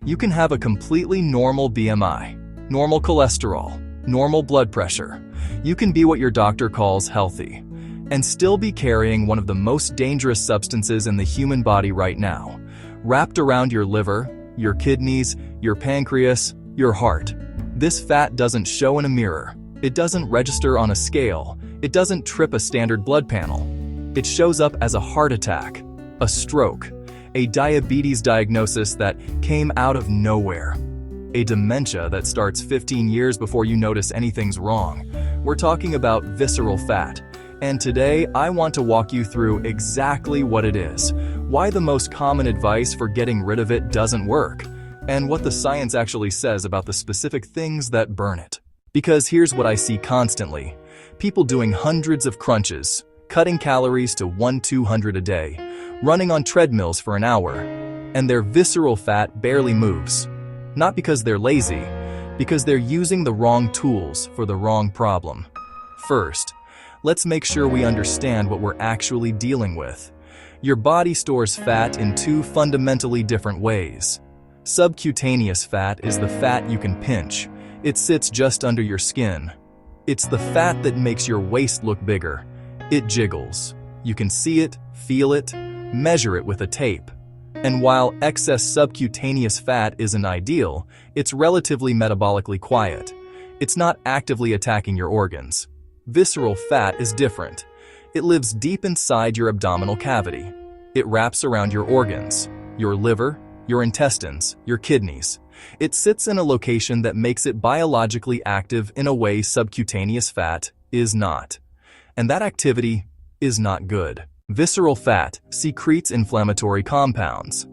You can have a completely normal BMI, normal cholesterol, normal blood pressure. You can be what your doctor calls healthy, and still be carrying one of the most dangerous substances in the human body right now, wrapped around your liver, your kidneys, your pancreas, your heart. This fat doesn't show in a mirror. It doesn't register on a scale. It doesn't trip a standard blood panel. It shows up as a heart attack, a stroke, a diabetes diagnosis that came out of nowhere, a dementia that starts 15 years before you notice anything's wrong. We're talking about visceral fat, and today I want to walk you through exactly what it is, why the most common advice for getting rid of it doesn't work, and what the science actually says about the specific things that burn it. Because here's what I see constantly: people doing hundreds of crunches, cutting calories to 100-200 a day, running on treadmills for an hour, and their visceral fat barely moves. Not because they're lazy, because they're using the wrong tools for the wrong problem. First, let's make sure we understand what we're actually dealing with. Your body stores fat in two fundamentally different ways. Subcutaneous fat is the fat you can pinch. It sits just under your skin. It's the fat that makes your waist look bigger. It jiggles. You can see it, feel it, measure it with a tape. And while excess subcutaneous fat isn't ideal, it's relatively metabolically quiet. It's not actively attacking your organs. Visceral fat is different. It lives deep inside your abdominal cavity. It wraps around your organs, your liver, your intestines, your kidneys. It sits in a location that makes it biologically active in a way subcutaneous fat is not. And that activity is not good. Visceral fat secretes inflammatory compounds.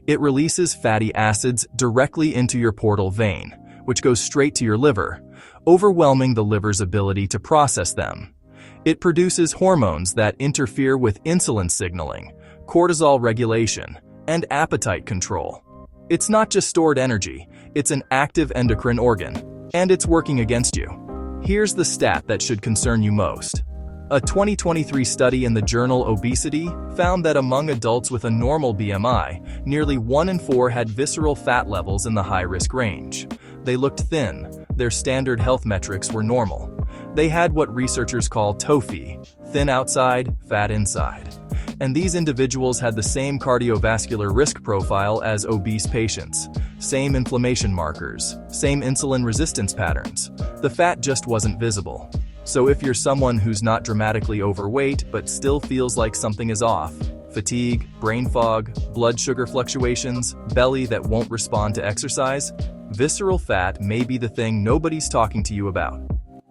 It releases fatty acids directly into your portal vein, which goes straight to your liver, overwhelming the liver's ability to process them. It produces hormones that interfere with insulin signaling, cortisol regulation, and appetite control. It's not just stored energy, it's an active endocrine organ, and it's working against you. Here's the stat that should concern you most. A 2023 study in the journal Obesity found that among adults with a normal BMI, nearly 1 in 4 had visceral fat levels in the high-risk range. They looked thin. Their standard health metrics were normal. They had what researchers call TOFI, thin outside, fat inside. And these individuals had the same cardiovascular risk profile as obese patients, same inflammation markers, same insulin resistance patterns. The fat just wasn't visible. So if you're someone who's not dramatically overweight but still feels like something is off, fatigue, brain fog, blood sugar fluctuations, belly that won't respond to exercise, visceral fat may be the thing nobody's talking to you about.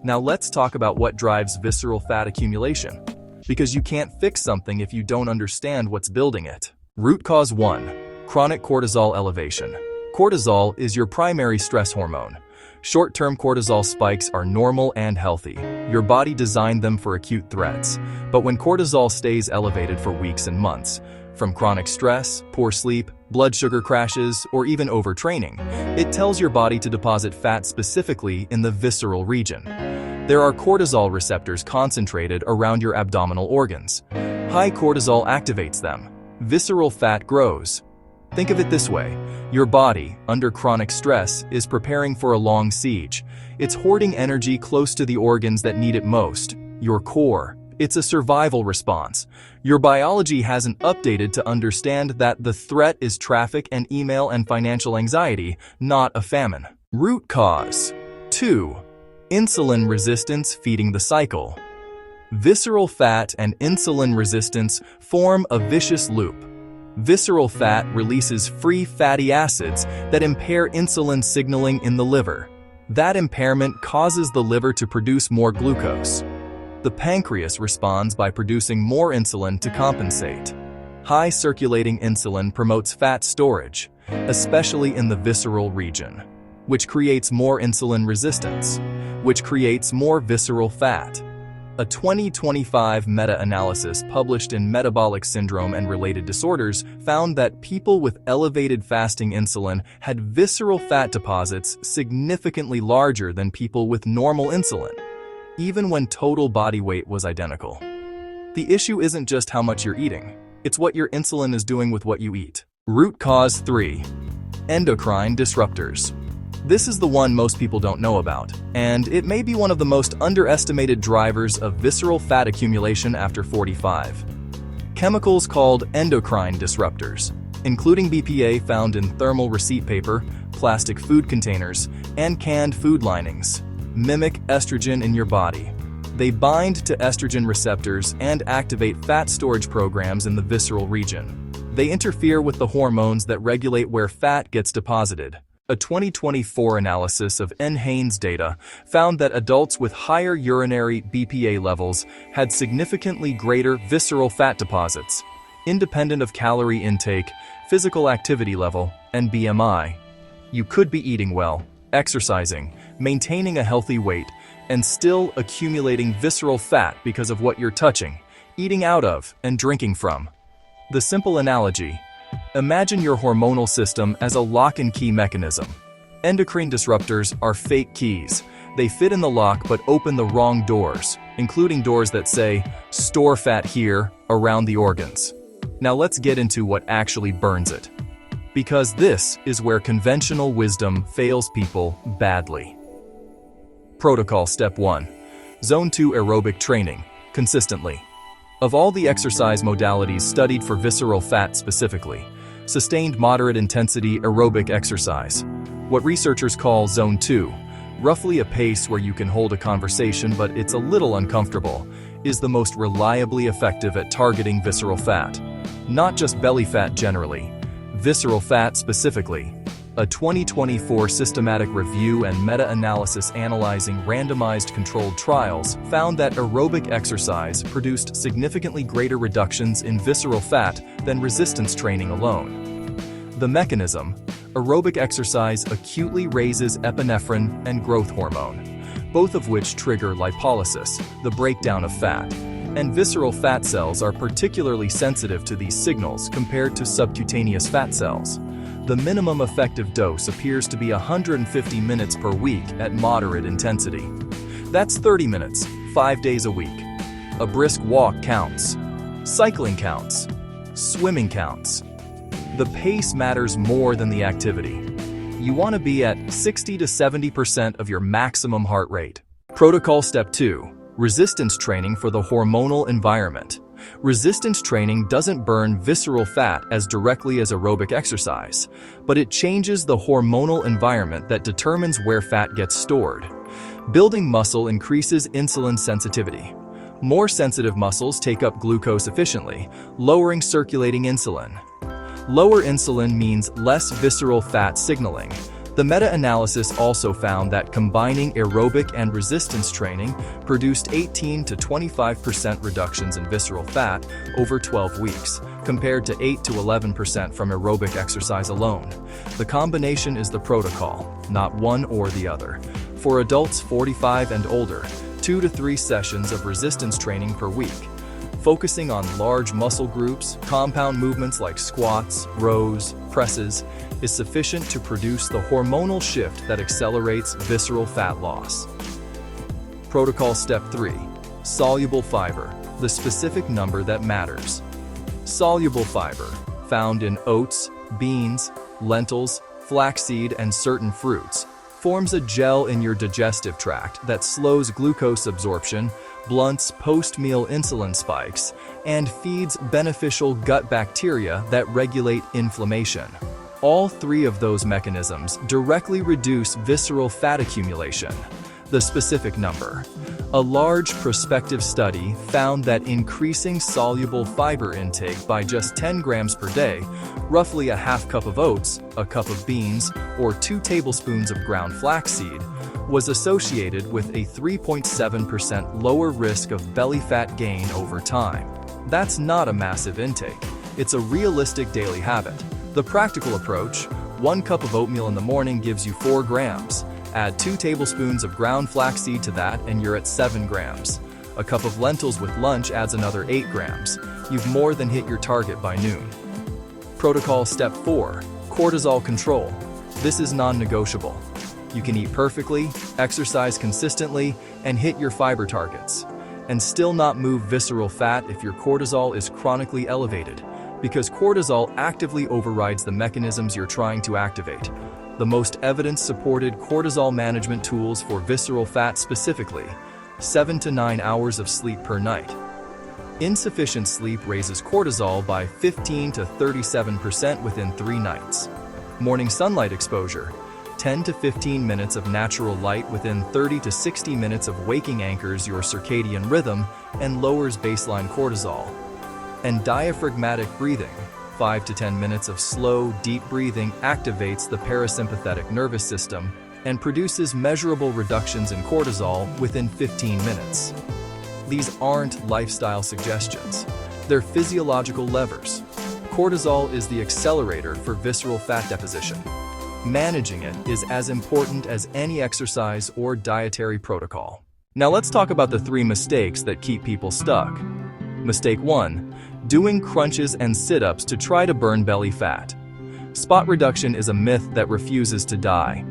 Now let's talk about what drives visceral fat accumulation. Because you can't fix something if you don't understand what's building it. Root cause 1. Chronic cortisol elevation. Cortisol is your primary stress hormone. Short-term cortisol spikes are normal and healthy. Your body designed them for acute threats. But when cortisol stays elevated for weeks and months, from chronic stress, poor sleep, blood sugar crashes, or even overtraining, it tells your body to deposit fat specifically in the visceral region. There are cortisol receptors concentrated around your abdominal organs. High cortisol activates them. Visceral fat grows. Think of it this way. Your body, under chronic stress, is preparing for a long siege. It's hoarding energy close to the organs that need it most, your core. It's a survival response. Your biology hasn't updated to understand that the threat is traffic and email and financial anxiety, not a famine. Root cause 2. Insulin resistance feeding the cycle. Visceral fat and insulin resistance form a vicious loop. Visceral fat releases free fatty acids that impair insulin signaling in the liver. That impairment causes the liver to produce more glucose. The pancreas responds by producing more insulin to compensate. High circulating insulin promotes fat storage, especially in the visceral region, which creates more insulin resistance, which creates more visceral fat. A 2025 meta-analysis published in Metabolic Syndrome and Related Disorders found that people with elevated fasting insulin had visceral fat deposits significantly larger than people with normal insulin, even when total body weight was identical. The issue isn't just how much you're eating, it's what your insulin is doing with what you eat. Root cause 3. Endocrine disruptors. This is the one most people don't know about, and it may be one of the most underestimated drivers of visceral fat accumulation after 45. Chemicals called endocrine disruptors, including BPA found in thermal receipt paper, plastic food containers, and canned food linings, mimic estrogen in your body. They bind to estrogen receptors and activate fat storage programs in the visceral region. They interfere with the hormones that regulate where fat gets deposited. A 2024 analysis of NHANES data found that adults with higher urinary BPA levels had significantly greater visceral fat deposits, independent of calorie intake, physical activity level, and BMI. You could be eating well, exercising, maintaining a healthy weight, and still accumulating visceral fat because of what you're touching, eating out of, and drinking from. The simple analogy: imagine your hormonal system as a lock-and-key mechanism. Endocrine disruptors are fake keys. They fit in the lock but open the wrong doors, including doors that say, "Store fat here," around the organs. Now let's get into what actually burns it. Because this is where conventional wisdom fails people badly. Protocol Step 1. Zone 2 aerobic training, consistently. Of all the exercise modalities studied for visceral fat specifically, sustained moderate intensity aerobic exercise, what researchers call Zone 2, roughly a pace where you can hold a conversation but it's a little uncomfortable, is the most reliably effective at targeting visceral fat. Not just belly fat generally, visceral fat specifically. A 2024 systematic review and meta-analysis analyzing randomized controlled trials found that aerobic exercise produced significantly greater reductions in visceral fat than resistance training alone. The mechanism: aerobic exercise acutely raises epinephrine and growth hormone, both of which trigger lipolysis, the breakdown of fat. And visceral fat cells are particularly sensitive to these signals compared to subcutaneous fat cells. The minimum effective dose appears to be 150 minutes per week at moderate intensity. That's 30 minutes, 5 days a week. A brisk walk counts. Cycling counts. Swimming counts. The pace matters more than the activity. You want to be at 60 to 70% of your maximum heart rate. Protocol Step 2. Resistance training for the hormonal environment. Resistance training doesn't burn visceral fat as directly as aerobic exercise, but it changes the hormonal environment that determines where fat gets stored. Building muscle increases insulin sensitivity. More sensitive muscles take up glucose efficiently, lowering circulating insulin. Lower insulin means less visceral fat signaling. The meta-analysis also found that combining aerobic and resistance training produced 18 to 25% reductions in visceral fat over 12 weeks, compared to 8 to 11% from aerobic exercise alone. The combination is the protocol, not one or the other. For adults 45 and older, 2 to 3 sessions of resistance training per week, focusing on large muscle groups, compound movements like squats, rows, presses, is sufficient to produce the hormonal shift that accelerates visceral fat loss. Protocol Step 3. Soluble fiber, the specific number that matters. Soluble fiber, found in oats, beans, lentils, flaxseed, and certain fruits, forms a gel in your digestive tract that slows glucose absorption, blunts post-meal insulin spikes, and feeds beneficial gut bacteria that regulate inflammation. All 3 of those mechanisms directly reduce visceral fat accumulation. The specific number: a large prospective study found that increasing soluble fiber intake by just 10 grams per day, roughly a half cup of oats, a cup of beans, or 2 tablespoons of ground flaxseed, was associated with a 3.7% lower risk of belly fat gain over time. That's not a massive intake. It's a realistic daily habit. The practical approach: 1 cup of oatmeal in the morning gives you 4 grams. Add 2 tablespoons of ground flaxseed to that and you're at 7 grams. A cup of lentils with lunch adds another 8 grams. You've more than hit your target by noon. Protocol Step 4. Cortisol control. This is non-negotiable. You can eat perfectly, exercise consistently, and hit your fiber targets, and still not move visceral fat if your cortisol is chronically elevated, because cortisol actively overrides the mechanisms you're trying to activate. The most evidence-supported cortisol management tools for visceral fat specifically: 7 to 9 hours of sleep per night. Insufficient sleep raises cortisol by 15 to 37% within 3 nights. Morning sunlight exposure: 10 to 15 minutes of natural light within 30 to 60 minutes of waking anchors your circadian rhythm and lowers baseline cortisol. And diaphragmatic breathing: 5 to 10 minutes of slow, deep breathing activates the parasympathetic nervous system and produces measurable reductions in cortisol within 15 minutes. These aren't lifestyle suggestions. They're physiological levers. Cortisol is the accelerator for visceral fat deposition. Managing it is as important as any exercise or dietary protocol. Now let's talk about the 3 mistakes that keep people stuck. Mistake 1: doing crunches and sit-ups to try to burn belly fat. Spot reduction is a myth that refuses to die.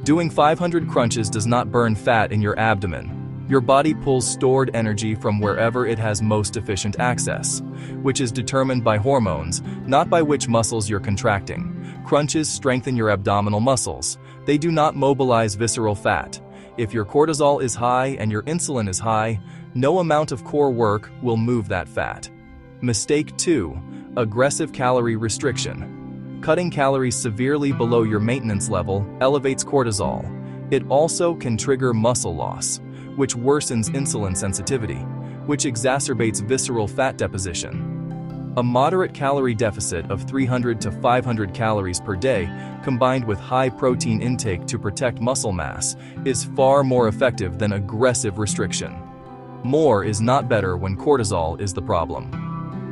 Doing 500 crunches does not burn fat in your abdomen. Your body pulls stored energy from wherever it has most efficient access, which is determined by hormones, not by which muscles you're contracting. Crunches strengthen your abdominal muscles. They do not mobilize visceral fat. If your cortisol is high and your insulin is high, no amount of core work will move that fat. Mistake 2: aggressive calorie restriction. Cutting calories severely below your maintenance level elevates cortisol. It also can trigger muscle loss, which worsens insulin sensitivity, which exacerbates visceral fat deposition. A moderate calorie deficit of 300 to 500 calories per day, combined with high protein intake to protect muscle mass, is far more effective than aggressive restriction. More is not better when cortisol is the problem.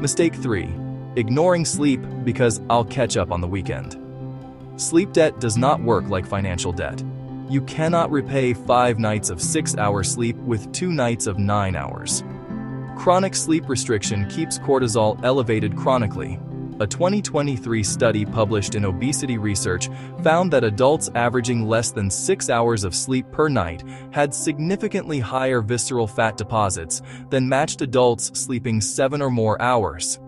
Mistake 3: ignoring sleep because I'll catch up on the weekend. Sleep debt does not work like financial debt. You cannot repay 5 nights of 6-hour sleep with 2 nights of 9 hours. Chronic sleep restriction keeps cortisol elevated chronically. A 2023 study published in Obesity Research found that adults averaging less than 6 hours of sleep per night had significantly higher visceral fat deposits than matched adults sleeping 7 or more hours,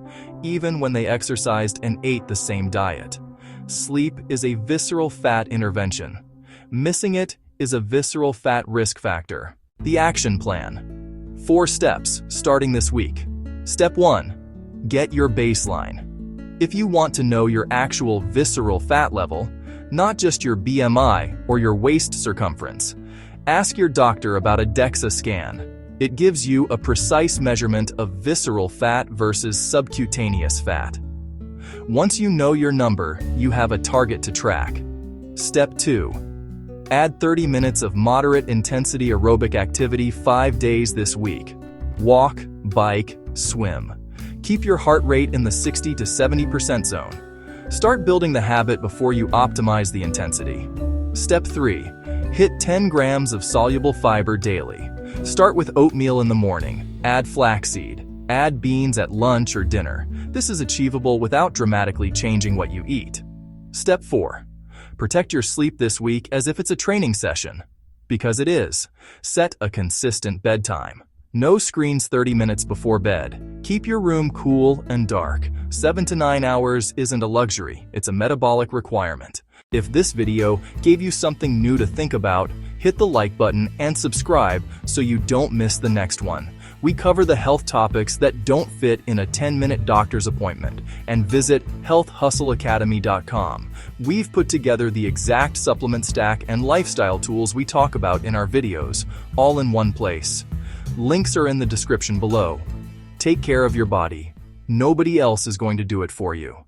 even when they exercised and ate the same diet. Sleep is a visceral fat intervention. Missing it is a visceral fat risk factor. The action plan: 4 steps starting this week. Step 1: get your baseline. If you want to know your actual visceral fat level, not just your BMI or your waist circumference, ask your doctor about a DEXA scan. It gives you a precise measurement of visceral fat versus subcutaneous fat. Once you know your number, you have a target to track. Step 2: add 30 minutes of moderate intensity aerobic activity 5 days this week. Walk, bike, swim. Keep your heart rate in the 60 to 70% zone. Start building the habit before you optimize the intensity. Step 3: hit 10 grams of soluble fiber daily. Start with oatmeal in the morning, add flaxseed, add beans at lunch or dinner. This is achievable without dramatically changing what you eat. Step 4: protect your sleep this week as if it's a training session. Because it is. Set a consistent bedtime. No screens 30 minutes before bed. Keep your room cool and dark. 7 to 9 hours isn't a luxury, it's a metabolic requirement. If this video gave you something new to think about, hit the like button and subscribe so you don't miss the next one. We cover the health topics that don't fit in a 10-minute doctor's appointment, and visit healthhustleacademy.com. We've put together the exact supplement stack and lifestyle tools we talk about in our videos, all in one place. Links are in the description below. Take care of your body. Nobody else is going to do it for you.